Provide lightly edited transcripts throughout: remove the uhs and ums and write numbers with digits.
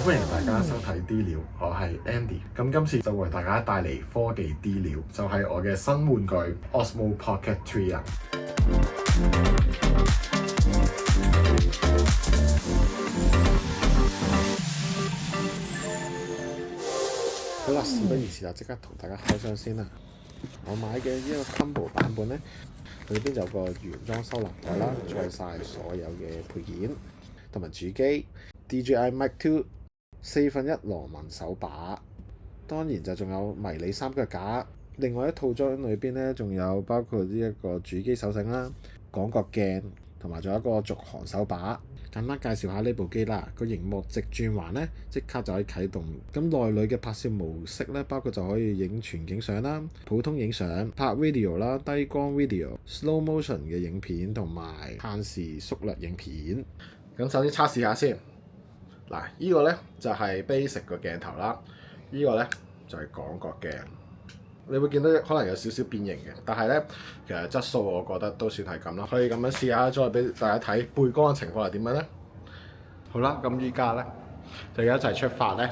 歡迎大家收睇 D 料，我係 Andy。咁今次就為大家帶嚟科技 D 料，就係我嘅新玩具 Osmo Pocket 3啊！好啦，事不宜遲啦，即刻同大家開箱先啦。我買嘅呢個 Combo 版本呢，裏邊就有個原裝收納袋啦，載晒所有嘅配件同埋主機 DJI Mic 2。1/4螺紋手把，當然就仲有迷你三腳架。另外一套裝裏邊咧，仲有包括呢一個主機手繩啦、廣角鏡，同埋仲有一個續航手把。簡單介紹下呢部機啦，個熒幕直轉環咧，即刻就可以啟動。咁內裏嘅拍攝模式咧，包括就可以影全景相啦、普通影相、拍 video 啦、低光 video、slow motion 嘅影片同埋限時縮略影片。咁首先測試下先。嗱，依個咧就係 basic 個鏡頭啦，依個咧就係廣角鏡。你會見到可能有少少變形嘅，但係咧其實質素我覺得都算係咁啦。可以咁樣試下，再俾大家睇背光嘅情況係點樣咧？好啦，咁依家咧就一齊出發咧，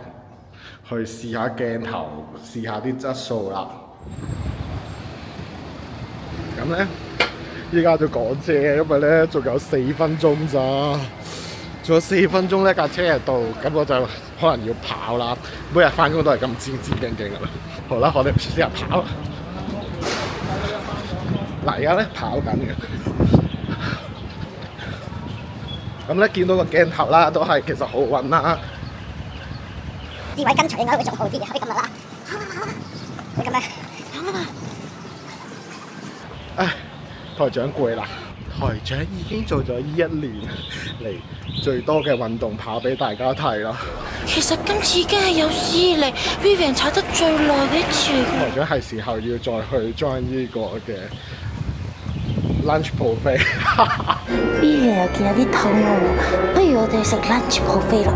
去試下鏡頭，試下啲質素啦。咁咧依家就趕車，因為咧仲有4分鐘咋。仲有4分鐘呢架車喺度，咁我就可能要跑啦。每日翻工都係咁戰戰兢兢噶啦。好啦，我哋試下跑。嗱，而家咧跑緊嘅。咁咧見到個鏡頭啦，都係其實好穩啦。智慧跟隨應該會仲好啲嘅，可以咁樣啦。會咁樣。唉，台長攰啦。台長已經做咗1年嚟最多嘅運動跑俾大家睇啦。其實今次已經係有史以嚟 Vivian 踩得最耐嘅一次。台長係時候要再去 join 呢個嘅 lunch buffet。Vivian 又見有啲肚餓，不如我哋食 lunch buffet 啦。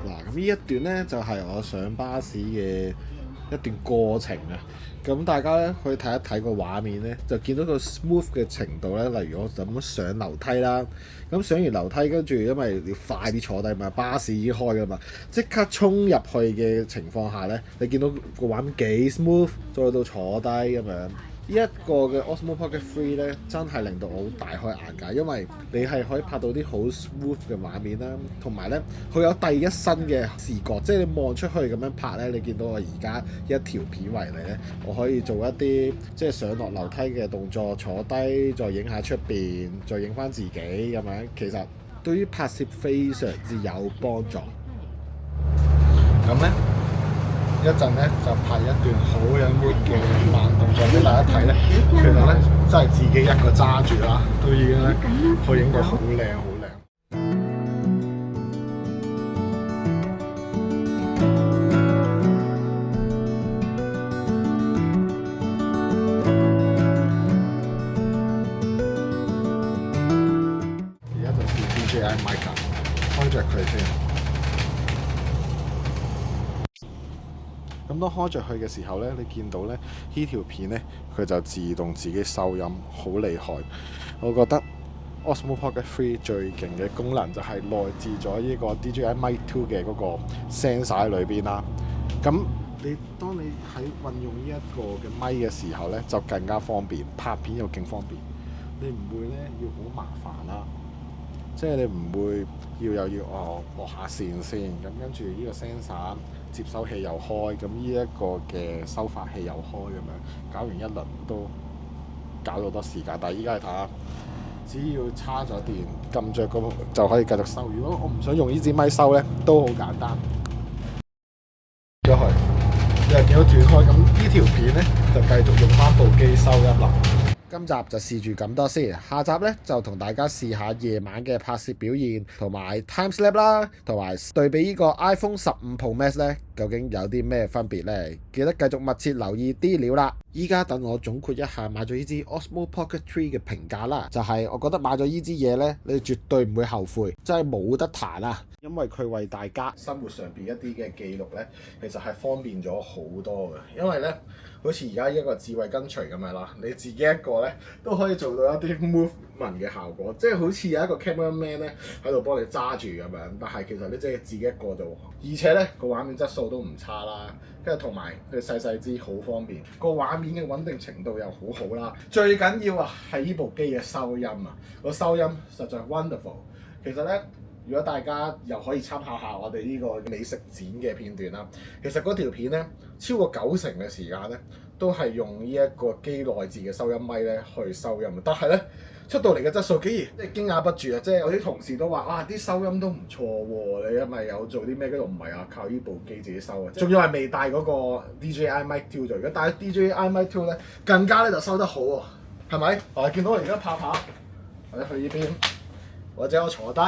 嗱，咁呢一段呢，就係我上巴士嘅一段過程啊。咁大家咧可以睇一睇個畫面咧，就見到個 smooth 嘅程度咧。例如我就咁上樓梯啦，咁上完樓梯跟住，因為要快啲坐低嘛，巴士已經開噶嘛，即刻衝入去嘅情況下咧，你見到個畫面幾 smooth，再到坐低咁樣。呢一個嘅 Osmo Pocket 3咧，真係令到我好大開眼界，因為你係可以拍到啲好 smooth 嘅畫面啦，同埋咧佢有第一身嘅視覺，即係你望出去咁樣拍咧，你見到我而家一條片為例咧，我可以做一啲即係上落樓梯嘅動作，坐低再影下出邊，再影翻自己咁樣，其實對於拍攝非常之有幫助。咁咧。一陣咧就拍一段好有 mood 嘅慢動作俾大家睇咧，其實咧真係自己一個揸住啦，都已經咧可以影到好靚好靚。而家就試 DJI Mic 開着佢先。咁當開着佢嘅時候咧，你見到咧呢條片咧，佢就自動自己收音，好厲害。我覺得 Osmo Pocket 3最勁嘅功能就係內置咗呢個 DJI Mic 2嘅嗰個 sensor 喺裏邊啦。咁當你喺運用呢一個嘅咪嘅時候咧，就更加方便，拍片又勁方便。你唔會咧要好麻煩啦，即係你唔會又要落下線先，咁跟住呢個 sensor 接收器又開，咁呢一個嘅收發器又開咁樣，搞完一輪都搞咗好多時間。但係依家你睇下，只要叉咗電，撳着個就可以繼續收。如果我唔想用呢支咪收咧，都好簡單。咗佢，你又見到斷開，咁呢條片咧就繼續用翻部機收音啦。今集就試住咁多先，下集咧就同大家試下夜晚嘅拍攝表現，同埋 timelapse 啦，同埋對比呢個 iPhone 15 Pro Max 咧，究竟有啲咩分別呢？記得繼續密切留意啲料啦。依家等我總括一下買咗呢支 Osmo Pocket 3嘅評價啦，就係我覺得買咗呢支嘢呢，你絕對唔會後悔，真係冇得彈啊！因為佢為大家生活上邊一啲嘅記錄呢，其實係方便咗好多嘅。因為呢，好似而家一個智慧跟隨咁樣啦，你自己一個呢，都可以做到一啲 move 聞嘅效果，即係好似有一個 cameraman 咧喺度幫你揸住咁樣，但係其實你即係自己一個就，而且咧個畫面質素都唔差啦，跟住同埋佢細細支好方便，個畫面嘅穩定程度又好好啦，最緊要啊係呢部機嘅收音啊，個收音實在 wonderful。其實咧，如果大家又可以參考下我哋呢個美食展嘅片段啦，其實嗰條片咧超過90%嘅時間咧都係用呢一個機內置嘅收音咪咧去收音，但係咧出到嚟嘅質素竟然即係驚訝不住啊！即係我啲同事都話：哇，啲收音都唔錯喎！你係咪有做啲咩？跟住唔係啊，靠呢部機自己收啊！仲要係未帶嗰個 DJI Mic 2咗，如果帶 DJI Mic 2咧，更加咧就收得好喎，係咪？我見到我而家拍拍，或者去呢邊，或者我坐低。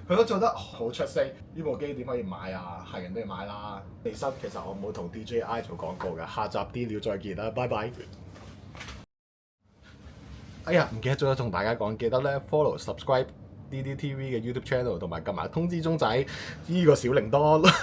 佢都做得好出色，呢部機點可以買啊？係人都要買啦。其實我冇同 DJI 做廣告嘅，下集啲料再見啦，拜拜。哎呀，唔記得咗同大家講，記得咧 follow subscribe DDTV 嘅 YouTube channel 同埋撳埋通知鐘仔，呢個小鈴鐺。